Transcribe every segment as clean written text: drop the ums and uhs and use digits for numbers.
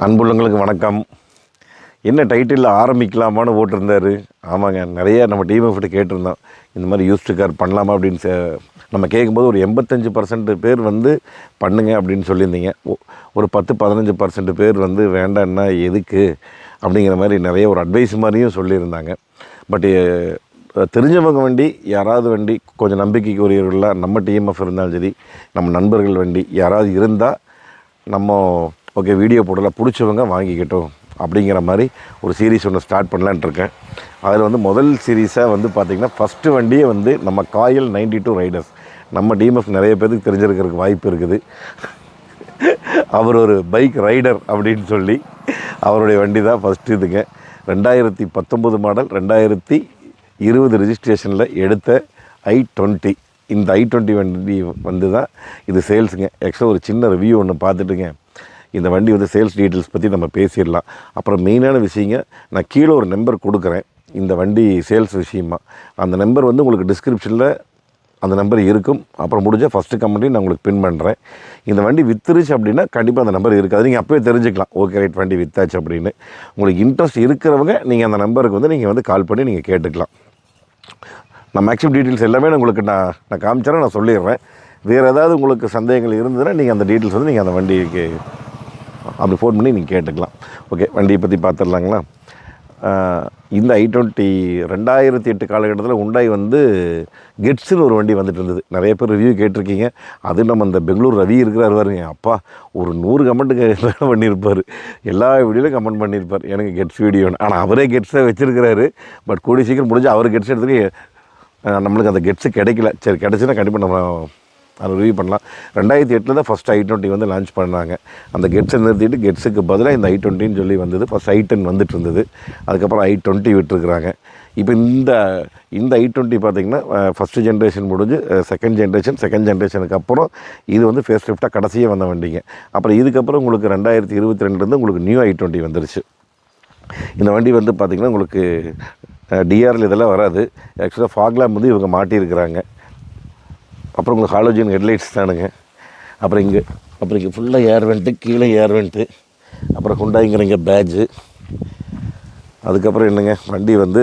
அன்புள்ளங்களுக்கு வணக்கம். என்ன டைட்டிலில் ஆரம்பிக்கலாமான்னு போட்டிருந்தார். ஆமாங்க, நிறைய நம்ம டீமை கேட்டிருந்தோம், இந்த மாதிரி யூஸ்டு கார் பண்ணலாமா அப்படின்னு. நம்ம கேட்கும்போது ஒரு 85% பேர் வந்து பண்ணுங்க அப்படின்னு சொல்லியிருந்தீங்க. ஒரு 10-15% பேர் வந்து வேண்டான்னா எதுக்கு அப்படிங்கிற மாதிரி நிறைய ஒரு அட்வைஸ் மாதிரியும் சொல்லியிருந்தாங்க. பட் தெரிஞ்சவங்க வண்டி, யாராவது வண்டி கொஞ்சம் நம்பிக்கைக்கு உரியவர்களாக நம்ம டிஎம்எஃப் இருந்தாலும் சரி, நம்ம நண்பர்கள் வண்டி யாராவது இருந்தால் நம்ம ஓகே வீடியோ போடலாம், பிடிச்சவங்க வாங்கிக்கிட்டோம் அப்படிங்கிற மாதிரி ஒரு சீரீஸ் ஒன்று ஸ்டார்ட் பண்ணலான்ட்டு இருக்கேன். அதில் வந்து முதல் சீரீஸாக வந்து பார்த்திங்கன்னா ஃபஸ்ட்டு வண்டியே வந்து நம்ம காயல் 92 ரைடர்ஸ். நம்ம டிஎம்எஃப் நிறைய பேருக்கு தெரிஞ்சிருக்கிறதுக்கு வாய்ப்பு இருக்குது. அவர் ஒரு பைக் ரைடர் அப்படின்னு சொல்லி அவருடைய வண்டி தான் ஃபஸ்ட்டு. இதுங்க 2019 மாடல், 2020 ரிஜிஸ்ட்ரேஷனில் எடுத்த i20. இந்த i20 வண்டி வந்து தான் இது சேல்ஸுங்க. ஆக்சுவலாக ஒரு சின்ன ரிவ்யூ ஒன்று பார்த்துட்டுங்க, இந்த வண்டி வந்து சேல்ஸ் டீட்டெயில்ஸ் பற்றி நம்ம பேசிடலாம். அப்புறம் மெயினான விஷயங்க, நான் கீழே ஒரு நம்பர் கொடுக்குறேன் இந்த வண்டி சேல்ஸ் விஷயமா. அந்த நம்பர் வந்து உங்களுக்கு டிஸ்கிரிப்ஷனில் அந்த நம்பர் இருக்கும். அப்புறம் முடிஞ்சால் ஃபஸ்ட்டு கமெண்ட்டையும் நான் உங்களுக்கு பின் பண்ணுறேன். இந்த வண்டி வித்துருச்சு அப்படின்னா கண்டிப்பாக அந்த நம்பர் இருக்காது, நீங்கள் அப்போயே தெரிஞ்சுக்கலாம் ஓகே ரைட் வண்டி வித்தாச்சு அப்படின்னு. உங்களுக்கு இன்ட்ரெஸ்ட் இருக்கிறவங்க நீங்கள் அந்த நம்பருக்கு வந்து நீங்கள் வந்து கால் பண்ணி நீங்கள் கேட்டுக்கலாம். நான் மேக்ஸிமம் டீட்டெயில்ஸ் எல்லாமே உங்களுக்கு நான் காமிச்சேன்னா நான் சொல்லிடுறேன். வேறு ஏதாவது உங்களுக்கு சந்தேகங்கள் இருந்ததுன்னா நீங்கள் அந்த டீட்டெயில்ஸ் வந்து நீங்கள் அந்த வண்டிக்கு அப்படி ஃபோன் பண்ணி நீங்கள் கேட்டுக்கலாம். ஓகே, வண்டியை பற்றி பார்த்துடலாங்களா. இந்த i20 2008 காலகட்டத்தில் உண்டாய் வந்து கெட்ஸுன்னு ஒரு வண்டி வந்துட்டு இருந்தது. நிறைய பேர் ரிவ்யூ கேட்டிருக்கீங்க. அது நம்ம அந்த பெங்களூர் ரவி இருக்கிறார் பாருங்க, அப்பா ஒரு 100 கமெண்ட்டுக்கு பண்ணியிருப்பார், எல்லா வீடியோலையும் கமெண்ட் பண்ணியிருப்பார் எனக்கு கெட்ஸ் வீடியோன்னு. ஆனால் அவரே கெட்ஸை வச்சுருக்கிறாரு. பட் கூடி சீக்கிரம் முடிஞ்சு அவர் கெட்ஸ் எடுத்துக்கு நம்மளுக்கு அந்த கெட்ஸு கிடைக்கல. சரி, கிடச்சுன்னா கண்டிப்பாக நம்ம அதை ரிவ்யூ பண்ணலாம். 2008 தான் ஃபஸ்ட் i20 வந்து லான்ச் பண்ணாங்க. அந்த கெட்ஸை நிறுத்திட்டு கெட்ஸுக்கு பதிலாக இந்த i20ன்னு சொல்லி வந்தது. ஃபஸ்ட் i10 வந்துட்டு இருந்தது, அதுக்கப்புறம் i20 விட்டுருக்குறாங்க. இப்போ இந்த i20 பார்த்திங்கன்னா ஃபஸ்ட்டு ஜென்ரேஷன் முடிஞ்சு செகண்ட் ஜென்ரேஷனுக்கு அப்புறம் இது வந்து ஃபேஸ் லிஃப்டாக கடைசியாக வந்த வண்டிங்க. அப்புறம் இதுக்கப்புறம் உங்களுக்கு 2022 உங்களுக்கு நியூ i20 வந்துருச்சு. இந்த வண்டி வந்து பார்த்திங்கன்னா உங்களுக்கு டிஆரில் இதெல்லாம் வராது. ஆக்சுவலாக ஃபாக்லாம் வந்து இவங்க மாட்டியிருக்கிறாங்க. அப்புறம் உங்களுக்கு ஹாலோஜன் ஹெட்லைட்ஸ் தானுங்க. அப்புறம் இங்கே ஃபுல்லாக ஏர் வெண்ட்டு, கீழே ஏர் வெண்ட்டு, அப்புறம் ஹுண்டாய்ங்கிறங்க பேட்ஜு. அதுக்கப்புறம் என்னங்க, வண்டி வந்து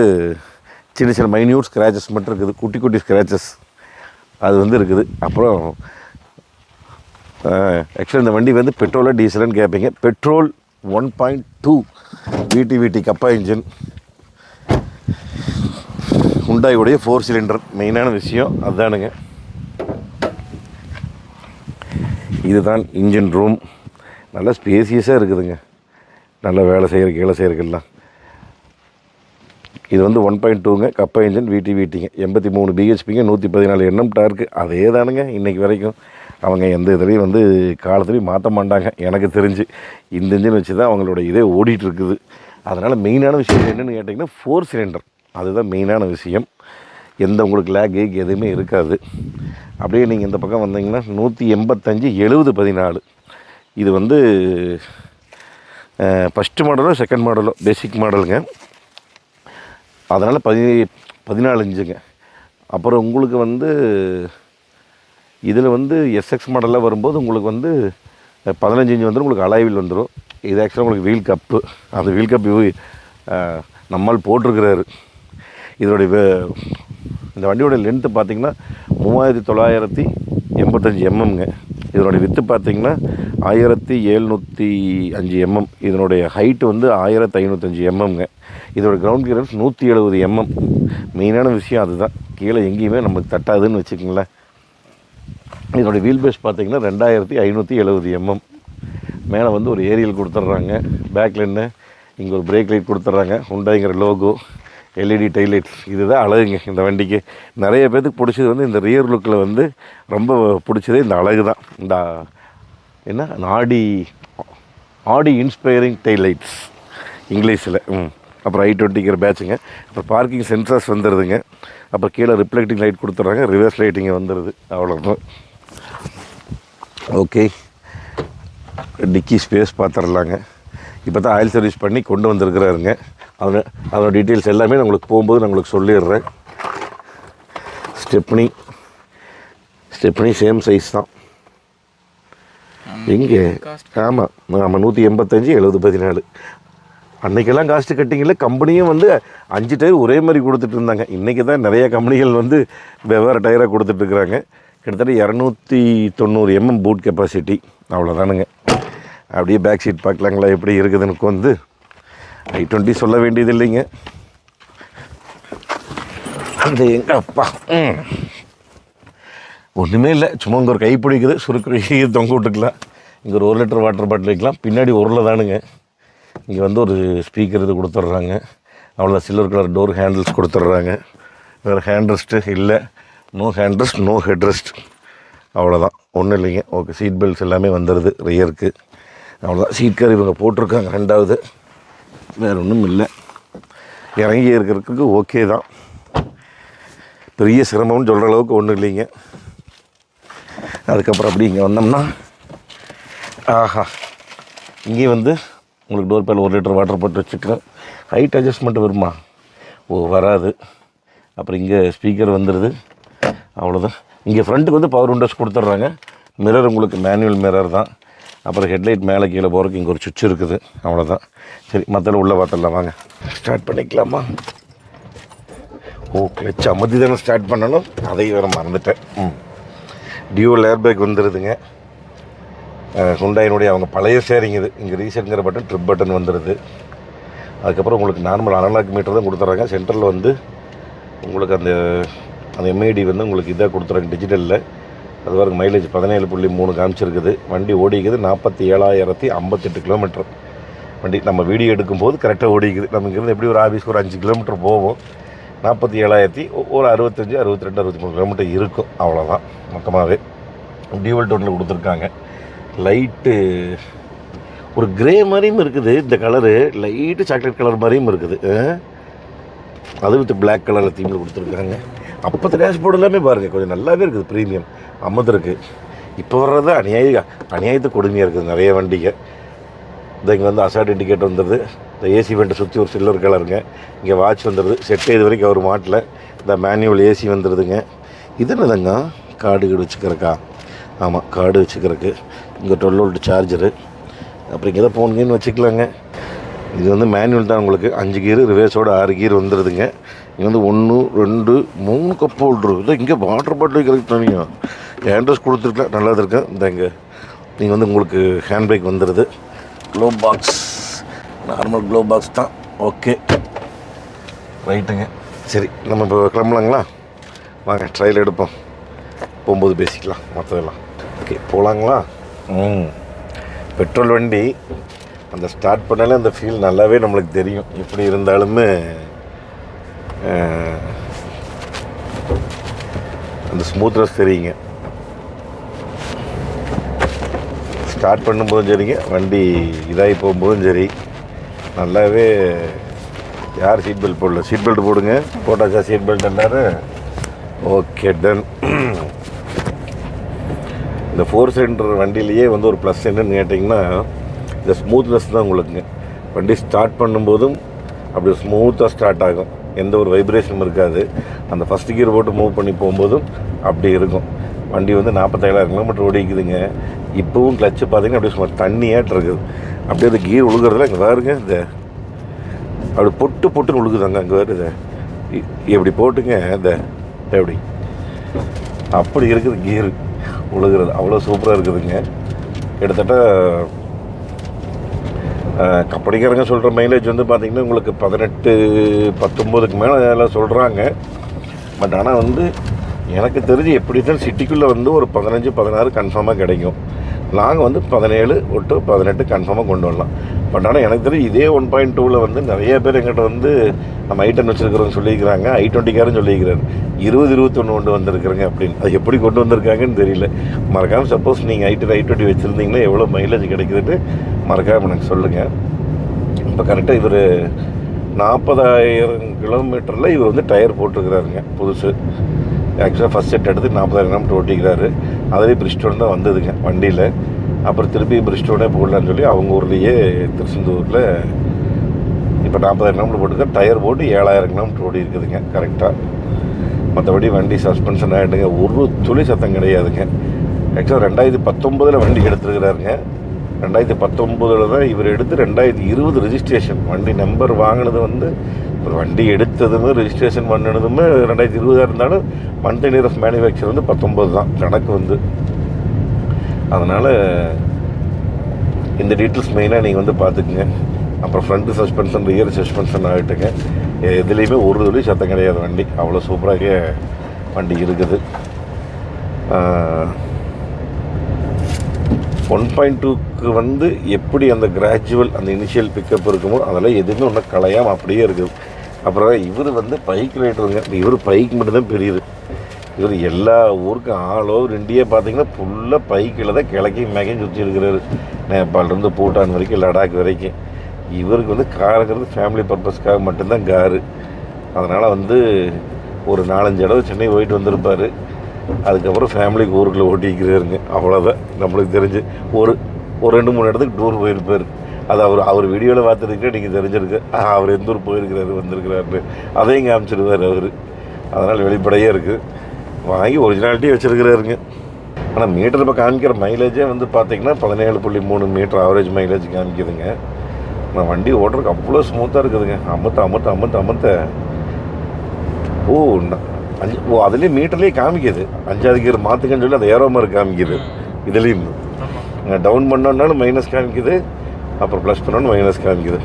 சின்ன சின்ன மைன்யூட் ஸ்க்ராச்சஸ் மட்டும் இருக்குது, குட்டி குட்டி ஸ்க்ராச்சஸ் அது வந்து இருக்குது. அப்புறம் ஆக்சுவலாக இந்த வண்டி வந்து பெட்ரோலாக டீசலுன்னு கேட்பீங்க. பெட்ரோல் 1.2 விடி கப்பா இன்ஜின், ஹுண்டாயோடைய 4 சிலிண்டர். மெயினான விஷயம் அதுதானுங்க. இதுதான் இன்ஜின் ரூம். நல்லா ஸ்பேசியஸாக இருக்குதுங்க, நல்லா வேலை செய்கிறதுக்கெல்லாம். இது வந்து 1.2ங்க கப்பா இன்ஜின், விடிங்க 83 பிஹெச்பிங்க, 114 Nm டார்க்கு. அதே தானுங்க இன்றைக்கி வரைக்கும். அவங்க எந்த இதுலேயும் வந்து காலத்துலேயும் மாற்ற மாட்டாங்க எனக்கு தெரிஞ்சு. இந்த இன்ஜின் வச்சு தான் அவங்களோட இதே ஓடிட்டுருக்குது. அதனால் மெயினான விஷயம் என்னென்னு கேட்டிங்கன்னா 4 சிலிண்டர், அதுதான் மெயினான விஷயம். எந்த உங்களுக்கு லேக் எதுவுமே இருக்காது. அப்படியே நீங்கள் இந்த பக்கம் வந்தீங்கன்னா 185 70 14. இது வந்து ஃபஸ்ட்டு மாடலோ செகண்ட் மாடலோ பேசிக் மாடலுங்க. அதனால் 14 இன்ச்சுங்க. அப்புறம் உங்களுக்கு வந்து இதில் வந்து எஸ்எக்ஸ் மாடலில் வரும்போது உங்களுக்கு வந்து 15 இன்ச்சு வந்துடும். உங்களுக்கு அலாய்வில் வந்துடும். இது ஆக்சுவலாக உங்களுக்கு வீல் கப்பு. அந்த வீல் கப்பு நம்மால் போட்டிருக்கிறாரு. இதோடைய இந்த வண்டியோட லென்த்து பார்த்திங்கன்னா 3985 mmங்க. இதனுடைய வித்து பார்த்திங்கன்னா 1705 mm. இதனுடைய ஹைட்டு வந்து 1505 mmங்க. இதோட கிரவுண்ட் கிளியரன்ஸ் 170 mm. மெயினான விஷயம் அதுதான், கீழே எங்கேயுமே நமக்கு தட்டாதுன்னு வச்சுக்கோங்களேன். இதனுடைய வீல் பேஸ் பார்த்திங்கன்னா 2570 mm. மேலே வந்து ஒரு ஏரியல் கொடுத்துட்றாங்க. பேக்கில் என்ன இங்கே ஒரு பிரேக் லைட் கொடுத்துட்றாங்க, ஹுண்டாய்ங்கிற லோகோ, எல்இடி டைலைட்ஸ். இதுதான் அழகுங்க இந்த வண்டிக்கு. நிறைய பேருக்கு பிடிச்சது வந்து இந்த ரியர் லுக்கில் வந்து ரொம்ப பிடிச்சதே இந்த அழகு தான். இந்த என்ன ஆடி இன்ஸ்பைரிங் டைலைட்ஸ் இங்கிலீஷில். அப்புறம் i20ங்கிற பேட்சுங்க. அப்புறம் பார்க்கிங் சென்சார்ஸ் வந்துடுதுங்க. அப்புறம் கீழே ரிஃப்ளெக்டிங் லைட் கொடுத்துட்றாங்க, ரிவர்ஸ் லைட்டிங்க வந்துடுது. அவ்வளோதான். ஓகே, டிக்கி ஸ்பேஸ் பார்த்துடலாங்க. இப்போ தான் ஆயில் சர்வீஸ் பண்ணி கொண்டு வந்திருக்கிறாருங்க. அதோட டீட்டெயில்ஸ் எல்லாமே நான் உங்களுக்கு போகும்போது நான் உங்களுக்கு சொல்லிடுறேன். ஸ்டெப்னி சேம் சைஸ் தான். எங்கே? ஆமாம் ஆமாம் 185 70 14. அன்றைக்கெல்லாம் காஸ்ட்டு கட்டிங்கில் கம்பெனியும் வந்து 5 டயர் ஒரே மாதிரி கொடுத்துட்டு இருந்தாங்க. இன்றைக்கி தான் நிறைய கம்பெனிகள் வந்து வெவ்வேறு டயராக கொடுத்துட்ருக்குறாங்க. கிட்டத்தட்ட 290 பூட் கெப்பாசிட்டி, அவ்வளோதானுங்க. அப்படியே பேக் சீட் பார்க்கலாங்களா எப்படி இருக்குதுன்னு வந்து i20 சொல்ல வேண்டியது இல்லைங்க. அது எங்க அப்பா ஒன்றுமே இல்லை, சும்மா இங்கே ஒரு கை பிடிக்குது, சுருக்கு தொங்க விட்டுக்கலாம். இங்கே ஒரு 1 லிட்டர் வாட்டர் பாட்டில் வைக்கலாம். பின்னாடி உருளை தானுங்க. இங்கே வந்து ஒரு ஸ்பீக்கர் இது கொடுத்துட்றாங்க. அவ்வளோ சில்வர் கலர் டோர் ஹேண்டில்ஸ் கொடுத்துட்றாங்க. வேறு ஹேண்ட் ரெஸ்ட்டு இல்லை, no hand rest, no head rest, அவ்வளோதான், ஒன்றும் இல்லைங்க. ஓகே, சீட் பெல்ட்ஸ் எல்லாமே வந்துடுது ரியருக்கு, அவ்வளோதான். சீட் கவர் இவங்க போட்டிருக்காங்க 2வது, வேறு ஒன்றும் இல்லை. இறங்கி இருக்கிறதுக்கு ஓகே தான், பெரிய சிரமம்னு சொல்கிற அளவுக்கு ஒன்றும் இல்லைங்க. அதுக்கப்புறம் அப்படி இங்கே வந்தோம்னா ஆஹா, இங்கே வந்து உங்களுக்கு டோர் பேல் 1 லிட்டர் வாட்டர் போட்டு வச்சுக்கிறேன். ஹைட் அட்ஜஸ்ட்மெண்ட் வருமா? வராது. அப்புறம் இங்கே ஸ்பீக்கர் வந்துடுது, அவ்வளோதான். இங்கே ஃப்ரண்ட்டுக்கு வந்து பவர் விண்டோஸ் கொடுத்துட்றாங்க. மிரர் உங்களுக்கு மேனுவல் மிரர் தான். அப்புறம் ஹெட்லைட் மேலே கீழே போகிறதுக்கு இங்கே ஒரு சுவிட்ச் இருக்குது, அவ்வளோதான். சரி, மற்ற உள்ளே பார்த்துடலாம் வாங்க. ஸ்டார்ட் பண்ணிக்கலாமா? கிளச் அமர்த்தி தானே ஸ்டார்ட் பண்ணணும், அதையும் வேறு மறந்துட்டேன். Dual airbag வந்துடுதுங்க. ஹுண்டாயினுடைய அவங்க பழைய ஷேரிங் இது. இங்கே ரீசெட்ங்கிற பட்டன், ட்ரிப் பட்டன் வந்துடுது. அதுக்கப்புறம் உங்களுக்கு நார்மல் அனலாக் மீட்டர் தான் கொடுத்துட்றாங்க. சென்டரில் வந்து உங்களுக்கு அந்த எம்ஐடி வந்து உங்களுக்கு இதாக கொடுத்துட்றாங்க டிஜிட்டலில். அது வரைக்கும் மைலேஜ் 17.3 காமிச்சிருக்குது. வண்டி ஓடிக்குது 47,058 கிலோமீட்டர். வண்டி நம்ம வீடியோ எடுக்கும்போது கரெக்டாக ஓடிக்குது. நம்ம இங்கேருந்து எப்படி ஒரு ஆஃபீஸ்க்கு ஒரு 5 கிலோமீட்டர் போவோம். 47,000 ஒரு 65, 62, 63 கிலோமீட்டர் இருக்கும், அவ்வளோதான் மொத்தமாகவே. டியூவல் டோனில் கொடுத்துருக்காங்க. லைட்டு ஒரு கிரே மாதிரியும் இருக்குது, இந்த கலரு லைட்டு சாக்லேட் கலர் மாதிரியும் இருக்குது. அது வித் பிளாக் கலரில் தீமில் கொடுத்துருக்காங்க. அப்போ டேஷ்போர்டு எல்லாமே பாருங்கள் கொஞ்சம் நல்லாவே இருக்குது, ப்ரீமியம் அம்மது. இப்போ வர்றது அநியாயத்து கொடுமையாக இருக்குது நிறைய வண்டிங்க. இந்த இங்கே வந்து அசாட் இண்டிகேட்டர் வந்துடுது. இந்த ஏசி வெண்ட்டை சுற்றி ஒரு சில்வர் கலருங்க. இங்கே வாட்ச் வந்துடுது. செட்டு இது வரைக்கும் அவர் மாட்டில். இந்த மேனுவல் ஏசி வந்துடுதுங்க. இது என்னதுங்க? கார்டு வச்சுக்கிறக்கா? ஆமாம், கார்டு வச்சுக்கிறக்கு. இங்கே 12 வோல்ட் சார்ஜரு. அப்புறம் இங்கே தான் ஃபோன் வச்சுக்கலாங்க. இது வந்து மேனுவல் தான் உங்களுக்கு. 5 கீரு, ரிவேர்ஸோடு 6 கீர் வந்துடுதுங்க. இங்கே வந்து 1 2 3 கப் ஹோல்ட்ரு. இதை இங்கே வாட்டர் பாட்டில் வைக்கிறதுக்கு தனியாக ஹேண்ட்ரஸ் கொடுத்துருக்கலாம், நல்லா இருக்கேன். இந்த இங்கே நீங்கள் வந்து உங்களுக்கு ஹேண்ட் பிரேக் வந்துடுது. Glow box, normal glow box தான். ஓகே, ரைட்டுங்க. சரி, நம்ம இப்போ கிளம்பலாங்களா? வாங்க ட்ரையல் எடுப்போம், போகும்போது பேசிக்கலாம் மற்றதெல்லாம். ஓகே, போகலாங்களா? பெட்ரோல் வண்டி அந்த ஸ்டார்ட் பண்ணாலே அந்த ஃபீல் நல்லாவே நம்மளுக்கு தெரியும். எப்படி இருந்தாலுமே அந்த ஸ்மூத்னஸ் தெரியுங்க. ஸ்டார்ட் பண்ணும்போதும் சரிங்க, வண்டி இதாகி போகும்போதும் சரி, நல்லாவே. யார் சீட் பெல்ட் போடல? சீட் பெல்ட் போடுங்க. போட்டாச்சா சீட் பெல்ட் எல்லோரும்? Okay, done. இந்த 4 சிலிண்டர் வண்டியிலேயே வந்து ஒரு ப்ளஸ் என்னன்னு கேட்டிங்கன்னா, இந்த ஸ்மூத்னஸ் தான் உங்களுக்குங்க. வண்டி ஸ்டார்ட் பண்ணும்போதும் அப்படி ஸ்மூத்தாக ஸ்டார்ட் ஆகும், எந்த ஒரு வைப்ரேஷனும் இருக்காது. அந்த ஃபஸ்ட்டு கியர் போட்டு மூவ் பண்ணி போகும்போதும் அப்படி இருக்கும். வண்டி வந்து 47,000 கிலோமீட்டர் ஓடிக்குதுங்க. இப்போவும் கிளச்சு பார்த்தீங்கன்னா அப்படியே சும்மா தண்ணியாட்டு இருக்குது. அப்படியே அந்த கீர் உழுகிறதுல இங்கே பாருங்க, இந்த அப்படி பொட்டுன்னு உழுகுதாங்க. அங்கே வருது எப்படி போட்டுங்க, இந்த எப்படி அப்படி இருக்குது கீர் உழுகிறது. அவ்வளோ சூப்பராக இருக்குதுங்க. கிட்டத்தட்ட கம்பெனிக்காரங்க சொல்கிற மைலேஜ் வந்து பார்த்திங்கன்னா உங்களுக்கு 18 19க்கு மேலே எல்லாம் சொல்கிறாங்க. பட் ஆனால் வந்து எனக்கு தெரிஞ்சு எப்படி தான் சிட்டிக்குள்ளே வந்து ஒரு 15 16 கன்ஃபார்மாக கிடைக்கும். நாங்கள் வந்து 17 to 18 கன்ஃபார்மாக கொண்டு வரலாம். பட் ஆனால் எனக்கு தெரிஞ்சு இதே 1.2ல் வந்து நிறைய பேர் எங்கிட்ட வந்து நம்ம i10 வச்சுருக்கிறோன்னு சொல்லியிருக்கிறாங்க. i20 சொல்லியிருக்கிறாரு 20 21 கொண்டு வந்திருக்கிறேங்க அப்படின்னு. அது எப்படி கொண்டு வந்திருக்காங்கன்னு தெரியல. மறக்காமல் சப்போஸ் நீங்கள் i20 வச்சுருந்தீங்கன்னா எவ்வளோ மைலேஜ் கிடைக்குதுன்னு மறக்காமல் எனக்கு சொல்லுங்கள். இப்போ கரெக்டாக இவர் 40,000 கிலோமீட்டரில் இவர் வந்து டயர் போட்டிருக்கிறாருங்க புதுசு. ஆக்சுவலாக ஃபஸ்ட் செட் எடுத்து 40,000 கிலோமீட்டர் ஓட்டிக்கிறாரு. அதுவே பிரிஸ்டோன் தான் வந்ததுங்க வண்டியில். அப்புறம் திருப்பி பிரிஸ்டோனே போடலான்னு சொல்லி அவங்க ஊர்லேயே திருச்செந்தூரில் இப்போ 40,000 கிலோமீட்டர் போட்டுக்க டயர் போட்டு 7,000 கிலோமீட்டர் ஓடி இருக்குதுங்க கரெக்டாக. மற்றபடி வண்டி சஸ்பென்ஷன் ஆகிட்டுங்க, ஒரு துளி சத்தம் கிடையாதுங்க. ஆக்சுவலாக 2019 வண்டி எடுத்துருக்கிறாருங்க. 2019 தான் இவர் எடுத்து 2020 ரெஜிஸ்ட்ரேஷன். வண்டி நம்பர் வாங்கினது வந்து ஒரு வண்டி எடுத்ததுமே ரெஜிஸ்ட்ரேஷன் பண்ணினதுமே 2020 இருந்தாலும் மந்த் இயர் ஆஃப் மேனுஃபேக்சர் வந்து 19 தான் கணக்கு வந்து. அதனால் இந்த டீட்டெயில்ஸ் மெயினாக நீங்கள் வந்து பார்த்துக்குங்க. அப்புறம் ஃப்ரண்ட்டு சஸ்பென்ஷன், ரியர் சஸ்பென்ஷன் ஆகிட்டுங்க. எதுலேயுமே ஒரு துளி சத்தம் கிடையாது. வண்டி அவ்வளோ சூப்பராக வண்டி இருக்குது. 1.2க்கு வந்து எப்படி அந்த கிராஜுவல் அந்த இனிஷியல் பிக்கப் இருக்குமோ அதெல்லாம் எதுவுமே ஒன்றும் கலையாமல் அப்படியே இருக்குது. அப்புறம் இவர் வந்து பைக் ரைடருங்க. இவர் பைக் மட்டும்தான் பெரியது. இவர் எல்லா ஊருக்கும் ஆல் ஓவர் இந்தியா பார்த்தீங்கன்னா ஃபுல்லாக பைக்கில் தான் கிழக்கி மேக்கையும் சுற்றி இருக்கிறாரு. நேபாளிலேருந்து பூட்டான் வரைக்கும், லடாக் வரைக்கும். இவருக்கு வந்து காருங்கிறது ஃபேமிலி பர்பஸ்க்காக மட்டும்தான் காரு. அதனால் வந்து ஒரு 4-5 தடவை சென்னை போயிட்டு வந்திருப்பார். அதுக்கப்புறம் ஃபேமிலிக்கு ஊருக்குள்ளே ஓட்டிக்கிறாருங்க. அவ்வளோதான் நம்மளுக்கு தெரிஞ்சு. ஒரு 2-3 இடத்துக்கு டூர் போயிருப்பார். அது அவர் வீடியோவில் பார்த்துருக்கே நீங்கள் தெரிஞ்சிருக்கு அவர் எந்த ஊர் போயிருக்கிறாரு வந்திருக்கிறாருன்னு. அதையும் காமிச்சிடுவார் அவர். அதனால் வெளிப்படையாக இருக்குது. வாங்கி ஒரிஜினாலிட்டியே வச்சுருக்கிறாருங்க. ஆனால் மீட்டர் இப்போ காமிக்கிற மைலேஜே வந்து பார்த்திங்கன்னா 17.3 மீட்டர் ஆவரேஜ் மைலேஜ் காமிக்குதுங்க. ஆனால் வண்டி ஓட்டுறதுக்கு அவ்வளோ ஸ்மூத்தாக இருக்குதுங்க. அமுத்த அதுலேயும் மீட்டர்லேயே காமிக்குது. 5வது கியர் மாற்றுக்கன்னு சொல்லி அந்த ஏரோ மார்க் காமிக்குது. இதுலேயும் டவுன் பண்ணோன்னாலும் மைனஸ் காமிக்குது, அப்புறம் ப்ளஸ் பண்ணோன்னு மைனஸ் காமிக்குது.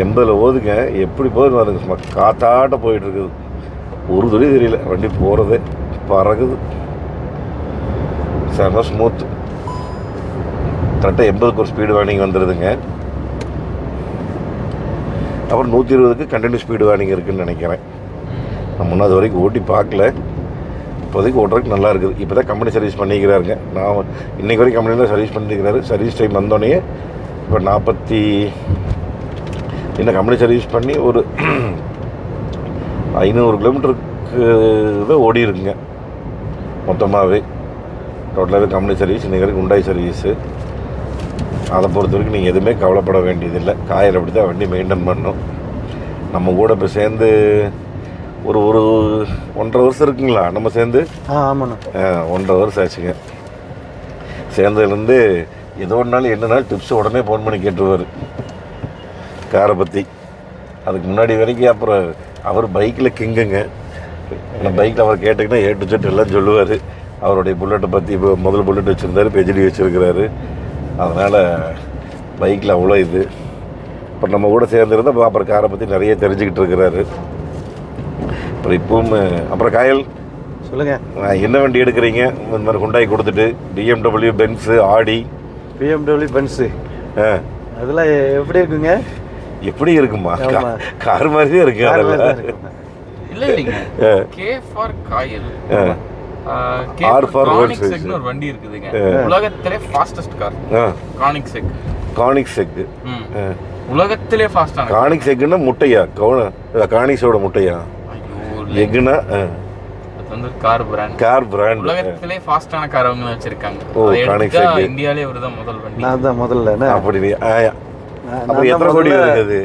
80 ஓதுங்க எப்படி போகுது அதுங்க சும்மா காத்தாட்ட போயிட்டுருக்குது. ஒரு துளி தெரியல. வண்டி போகிறதே பறகுது. செம ஸ்மூத். கரெக்டாக 80க்கு ஒரு ஸ்பீடு வார்னிங் வந்துடுதுங்க. அப்புறம் 120க்கு கண்டினியூ ஸ்பீடு வார்னிங் இருக்குதுன்னு நினைக்கிறேன். நான் முன்னாடி வரைக்கும் ஓட்டி பார்க்கல. இப்போதைக்கு ஓட்டுறதுக்கு நல்லா இருக்குது. இப்போ தான் கம்பெனி சர்வீஸ் பண்ணிக்கிறாருங்க. நான் இன்றைக்கு வரைக்கும் கம்பெனியில் தான் சர்வீஸ் பண்ணிக்கிறாரு. சர்வீஸ் டைம் வந்தோடனே இப்போ 40 இன்னும் கம்பெனி சர்வீஸ் பண்ணி ஒரு 500 கிலோமீட்டருக்கு தான் ஓடி இருக்குங்க மொத்தமாகவே. டோட்டலாகவே கம்பெனி சர்வீஸ். இன்றைக்கு வரைக்கும் உண்டாய் சர்வீஸு. அதை பொறுத்த வரைக்கும் நீங்கள் எதுவுமே கவலைப்பட வேண்டியதில்லை. காயில் அப்படி தான் வண்டி மெயின்டைன் பண்ணணும். நம்ம கூட இப்போ சேர்ந்து ஒரு 1.5 வருஷம் இருக்குங்களா நம்ம சேர்ந்து? ஆமாண்ணா. 1.5 வருஷம் ஆச்சுங்க சேர்ந்ததுலேருந்து. ஏதோ ஒரு நாள் என்னன்னாலும் டிப்ஸ் உடனே ஃபோன் பண்ணி கேட்டுருவார் காரை பற்றி. அதுக்கு முன்னாடி வரைக்கும் அப்புறம் அவர் பைக்கில் கிங்குங்க. அந்த பைக்கில் அவர் கேட்டிங்கன்னா A to Z எல்லாம் சொல்லுவார். அவருடைய புல்லட்டை பற்றி இப்போ முதல் புல்லட் வச்சுருந்தாரு, இப்போ HD வச்சுருக்கிறாரு. அதனால் பைக்கில் அவ்வளோ இது. இப்போ நம்ம கூட சேர்ந்துருந்தால் அப்புறம் காரை பற்றி நிறைய தெரிஞ்சுக்கிட்டு இருக்கிறாரு. அப்புறம் இப்பவும் அப்புறம் காயல் சொல்லுங்கள், என்ன வண்டி எடுக்கிறீங்க? இந்த மாதிரி ஹுண்டாய் கொடுத்துட்டு BMW, பென்ஸு, ஆடி. BMW, பென்ஸு அதெல்லாம் எப்படி இருக்குங்க? எப்படி இருக்குமா? கார் மாதிரியே இருக்கு. அதெல்லாம் இல்லை இல்லைங்க. K for Kayal, R for road race ஒரு வண்டி இருக்குதுங்க. உலகத்திலே ஃபாஸ்டஸ்ட் கார் கானிக்செக். கானிக்செக் உலகத்திலே ஃபாஸ்டான. கானிக்செக்னா முட்டையா? கானிக்ஸோட முட்டையா? எக்னா அது வந்து கார் பிராண்ட். உலகத்திலே ஃபாஸ்டான கார் அவங்க வச்சிருக்காங்க. கானிக்செக் இந்தியாவிலே இவர்தான் முதல் வண்டி. நான் தான் முதல்ல. அப்படி அப்புறம் எத்தனை கோடி இருக்குது?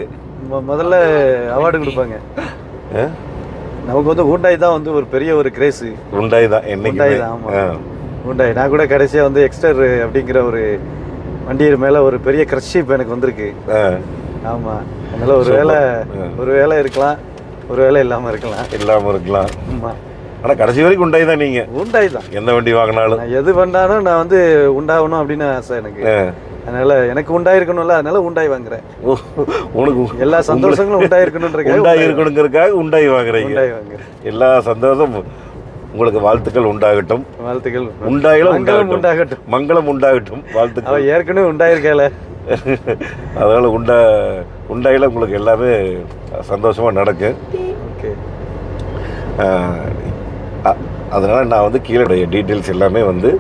முதல்ல அவார்டு கொடுப்பாங்க. நமக்கு வந்து ஹூண்டாய் தான் வந்து ஒரு பெரிய ஒரு கிரேஸு. ஹூண்டாய் தான் என்னைக்கு? ஆமாம், ஹூண்டாய். நான் கூட கடைசியாக வந்து எக்ஸ்டர் அப்படிங்கிற ஒரு வண்டியின் மேலே ஒரு பெரிய க்ரஷ்ஷிப் எனக்கு வந்திருக்கு. ஆமாம், அதனால் ஒரு வேலை இருக்கலாம், ஒரு வேலை இல்லாமல் இருக்கலாம். ஆமாம், ஆனால் கடைசி வரைக்கும் உண்டாய் தான். நீங்கள் உண்டாய் தான். எந்த வண்டி வாங்கினாலும் எது பண்ணாலும் நான் வந்து உண்டாகணும் அப்படின்னு ஆசை எனக்கு. அதனால எனக்கு உண்டாயிருக்கணும்ல, அதனால உண்டாய் வாங்குறேன். உனக்கு எல்லா சந்தோஷங்களும் உண்டாயிருக்கணுங்கிறதுக்காக உண்டாய் வாங்குறீங்க. எல்லா சந்தோஷம் உங்களுக்கு வாழ்த்துக்கள் உண்டாகட்டும். உண்டாகட்டும், மங்களம் உண்டாகட்டும். வாழ்த்துக்கள். ஏற்கனவே உண்டாயிருக்கல. அதனால உண்டாயில உங்களுக்கு எல்லாமே சந்தோஷமா நடக்கும். ஓகே. அதனால நான் வந்து கீழே டீட்டெயில்ஸ் எல்லாமே வந்து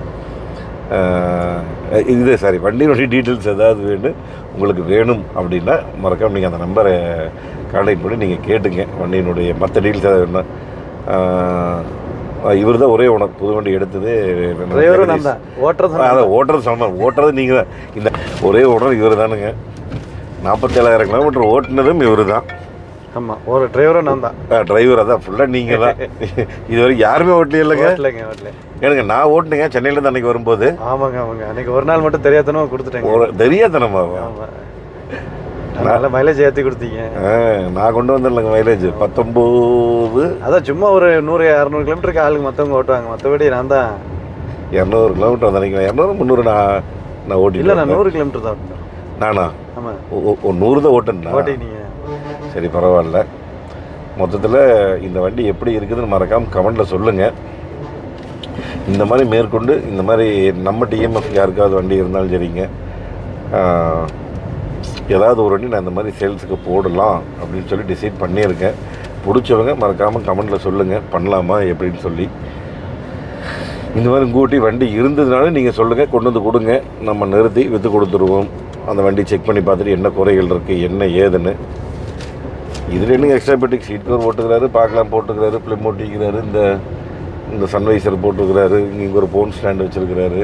வண்டியினுடைய டீட்டெயில்ஸ் ஏதாவது உங்களுக்கு வேணும் அப்படின்னா மறக்காம நீங்கள் அந்த நம்பரை கான்டாக்ட் பண்ணி நீங்கள் கேட்டுங்க. வண்டியினுடைய மற்ற டீட்டெயில்ஸ் ஏதாவது வேணும்னா. இவர் தான் ஒரே ஓனர். புது வண்டி எடுத்தது ஓட்டுறது நீங்கள் தான். இந்த ஒரே ஓனர் இவர் தானுங்க. 47,000 கிலோமீட்டர் ஓட்டுனதும் இவர் தான். ஆமாம், ஒரு டிரைவரும் நான் தான். டிரைவர் அதான் ஃபுல்லாக நீங்கள் தான். இது வரைக்கும் யாருமே ஓட்டலைங்க. எனக்கு நான் ஓட்டுனேங்க சென்னையிலேருந்து அன்றைக்கி வரும்போது. ஆமாங்க அன்றைக்கி ஒரு நாள் மட்டும் தெரியாதனமா கொடுத்துட்டேங்க. தெரியாதனமா? ஆமாம், நல்ல மைலேஜ் ஏற்றி கொடுத்தீங்க. நான் கொண்டு வந்துடலங்க மைலேஜ் 19. அதான் சும்மா ஒரு 100-200 கிலோமீட்டருக்கு ஆளுங்க மற்றவங்க ஓட்டுவாங்க, மற்றபடி நான் தான் 200 கிலோமீட்டர் வந்து நினைக்கிறேன். 200-300 நான் ஓட்டி. இல்லை, நான் 100 கிலோமீட்டர் தான் ஓட்டினேன். நானா? ஆமாம், 100 தான் ஓட்டுனேன். ஓட்டினீங்க. சரி, பரவாயில்ல. மொத்தத்தில் இந்த வண்டி எப்படி இருக்குதுன்னு மறக்காமல் கமெண்டில் சொல்லுங்கள். இந்த மாதிரி மேற்கொண்டு இந்த மாதிரி நம்ம டிஎம்எஃப் யாருக்காவது வண்டி இருந்தாலும் சரிங்க, ஏதாவது ஒரு வண்டி நான் இந்த மாதிரி சேல்ஸுக்கு போடலாம் அப்படின்னு சொல்லி டிசைட் பண்ணியிருக்கேன். பிடிச்சவங்க மறக்காமல் கமெண்டில் சொல்லுங்கள், பண்ணலாமா எப்படின்னு சொல்லி. இந்த மாதிரி கூட்டி வண்டி இருந்ததுனால நீங்கள் சொல்லுங்கள், கொண்டு வந்து கொடுங்க, நம்ம நிறுத்தி விற்று கொடுத்துருவோம். அந்த வண்டி செக் பண்ணி பார்த்துட்டு என்ன குறைகள் இருக்குது என்ன ஏதுன்னு. இதில் என்னங்க எக்ஸ்ட்ரா பெட்டிக் சீட் கவர் போட்டுக்கிறாரு, பார்க்கலாம் போட்டுக்கிறாரு, ஃபிலிம் ஓட்டிக்கிறாரு, இந்த சன்வைசர் போட்டுக்கிறாரு, இங்கே ஒரு ஃபோன் ஸ்டாண்டு வச்சுருக்கிறாரு,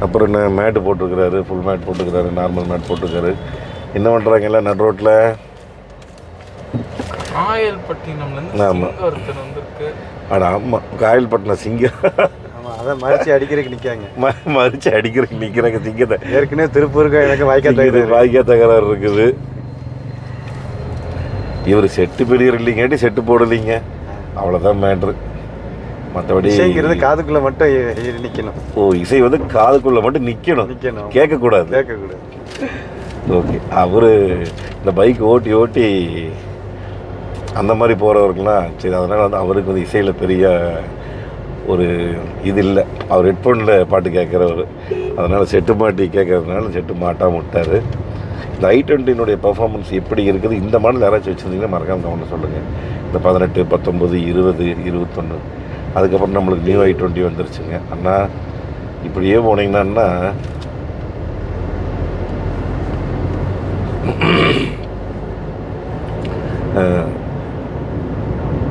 அப்புறம் என்ன மேட்டு போட்டுருக்கிறாரு, ஃபுல் மேட் போட்டுக்கிறாரு, நார்மல் மேட் போட்டுக்கிறாரு. என்ன பண்ணுறாங்க எல்லாம் நட் ரோட்டில்? ஆமாம், ஆமாம், காயல்பட்டினம் சிங்கம். ஆமாம், அதான் மறிச்சு அடிக்கிறதுக்கு நிற்காங்க. மறிச்சு அடிக்கிறதுக்கு நிற்கிறாங்க சிங்கத்தை. ஏற்கனவே திருப்பூருக்கு எனக்கு வாய்க்கா தகராறு இருக்குது. இவர் செட்டு பெரியர் இல்லைங்காட்டி செட்டு போடலைங்க, அவ்வளோதான் மேட்ரு. மற்றபடி இசைங்கிறது காதுக்குள்ளே மட்டும் நிற்கணும். இசை வந்து காதுக்குள்ளே மட்டும் நிற்கணும், கேட்கக்கூடாது. ஓகே, அவர் இந்த பைக் ஓட்டி அந்த மாதிரி போகிறவருக்குலாம் சரி, அதனால் வந்து அவருக்கு வந்து இசையில் பெரிய ஒரு இது இல்லை. அவர் ஹெட்ஃபோனில் பாட்டு கேட்குறவர், அதனால் செட்டு மாட்டி கேட்குறதுனால செட்டு மாட்டாமல் விட்டார். இந்த i20 பர்ஃபார்மன்ஸ் எப்படி இருக்குது, இந்த மாடல் யாராச்சும் வச்சுருந்தீங்கன்னா மறக்காமல் கவனம் சொல்லுங்கள். இந்த 18, 19, 20, 21, அதுக்கப்புறம் நம்மளுக்கு நியூ i20 வந்துருச்சுங்க. அண்ணா இப்படியே போனீங்கன்னா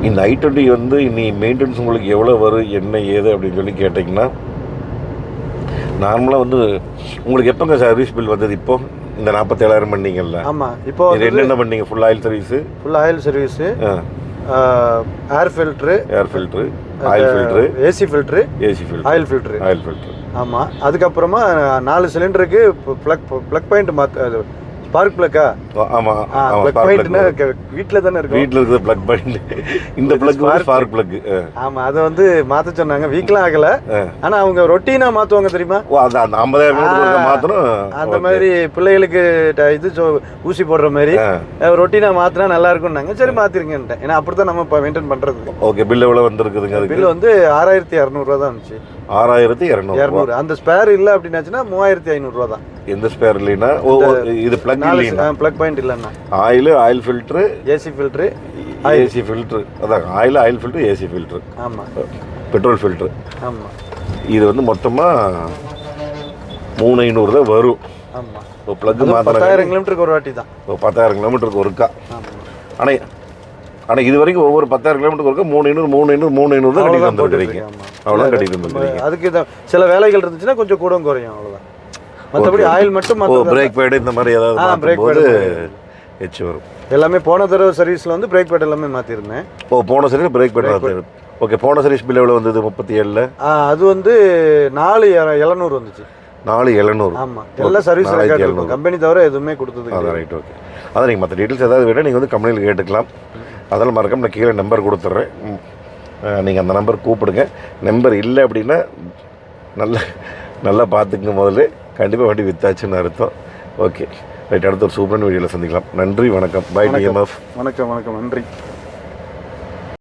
இந்த i20 வந்து இனி மெயின்டெனன்ஸ் உங்களுக்கு எவ்வளோ வரும் என்ன ஏது அப்படின்னு சொல்லி கேட்டிங்கன்னா, நார்மலாக வந்து உங்களுக்கு எப்போங்க சர்வீஸ் பில் வந்தது? இப்போ இந்த 47,000 பண்ணீங்கல்ல? ஆமாம், இப்போ என்னென்ன பண்ணீங்க? ஃபுல் ஆயில் சர்வீஸு, ஏர் filter, oil filter, AC filter, oil filter. ஆமாம், அதுக்கப்புறமா 4 சிலிண்டருக்கு ப்ளக் பாயிண்ட் மாற்ற, ஸ்பார்க் ப்ளக்கா? ஆமாம், ப்ளக் பாயிண்ட்னா வீட்டில் தானே இருக்கும். வீட்டில் இருக்குது ப்ளக் பாயிண்ட். இந்த ப்ளக் ஸ்பார்க் ப்ளக். ஆமாம், அதை வந்து மாற்ற சொன்னாங்க. வீக்கெலாம் ஆகலை, ஆனால் அவங்க ரொட்டீனாக மாற்றுவாங்க தெரியுமா? அந்த 50,000 மாற்றணும். அந்த மாதிரி பிள்ளைகளுக்கு இது ஊசி போடுற மாதிரி ரொட்டீனாக மாற்றினா நல்லா இருக்கும்னாங்க. சரி, மாற்றிருங்கன்ட்டேன். ஏன்னா அப்படி தான் நம்ம இப்போ மெயின்டைன் பண்ணுறது. ஓகே, பில் எவ்வளோ வந்துருக்குதுங்க? அது பில் வந்து 6,200 தான் இருந்துச்சு. 6,200. அந்த ஸ்பேர் இல்லை அப்படின்னாச்சுன்னா 3,500 தான். எந்த ஸ்பேர் இல்லைன்னா இது ப்ளக் இல்லைன்னா, ப்ளக் பாயிண்ட் இல்லைன்னா ஆயில் ஃபில்ட்ரு, ஏசி ஃபில்ட்ரு, அதான் ஆயில் ஃபில்ட்ரு, ஏசி ஃபில்ட்ரு, ஆமாம், பெட்ரோல் ஃபில்ட்ரு. ஆமாம், இது வந்து மொத்தமாக 3,500 தான் வரும். ஆமாம், இப்போ ப்ளக் 10,000 கிலோமீட்டருக்கு ஒரு வாட்டி தான். 10,000 கிலோமீட்டருக்கு ஒருக்கா. ஆனால் இது வரைக்கும் ஒவ்வொரு 10,000 கிலோமீட்டருக்கு ஒருக்கா 3,500 தான் கட்டிட்டு வந்துருக்கீங்க. அவ்வளோதான் கட்டிட்டு வந்துருக்கீங்க. அதுக்கு சில வேலைகள் இருந்துச்சுன்னா கொஞ்சம் கூட குறையும், அவ்வளோதான். மற்றபடி ஆயில் மட்டும் பிரேக் பேடு இந்த மாதிரி ஏதாவது பிரேக் பேடு எச்சு வரும். எல்லாமே போன தடவை சர்வீஸில் வந்து பிரேக் பேட் எல்லாமே மாற்றிருந்தேன். போன சர்வீஸ் பிரேக் பேட். ஓகே, போன சர்வீஸ் பில் எவ்வளோ வந்தது? 37. அது வந்து 4,700 வந்துச்சு. 4,700. ஆமாம், எல்லாம் சர்வீஸ் ரெக்கார்ட் இருக்கும், கம்பெனி தவிர எதுவுமே கொடுத்தது. அதான் ரைட். ஓகே, அதான் நீங்கள் மற்ற டீட்டெயில்ஸ் ஏதாவது வேணால் நீங்கள் வந்து கம்பெனியில் கேட்டுக்கலாம். அதெல்லாம் மறக்காம நான் கீழே நம்பர் கொடுத்துட்றேன், நீங்கள் அந்த நம்பர் கூப்பிடுங்க. நம்பர் இல்லை அப்படின்னா நல்லா பார்த்துக்குங்க. முதல்ல கண்டிப்பாக வண்டி வித்தாச்சுன்னு அர்த்தம். ஓகே ரைட், அடுத்த ஒரு சூப்பரான வீடியோவில் சந்திக்கலாம். நன்றி, வணக்கம். Bye DMF. வணக்கம், நன்றி.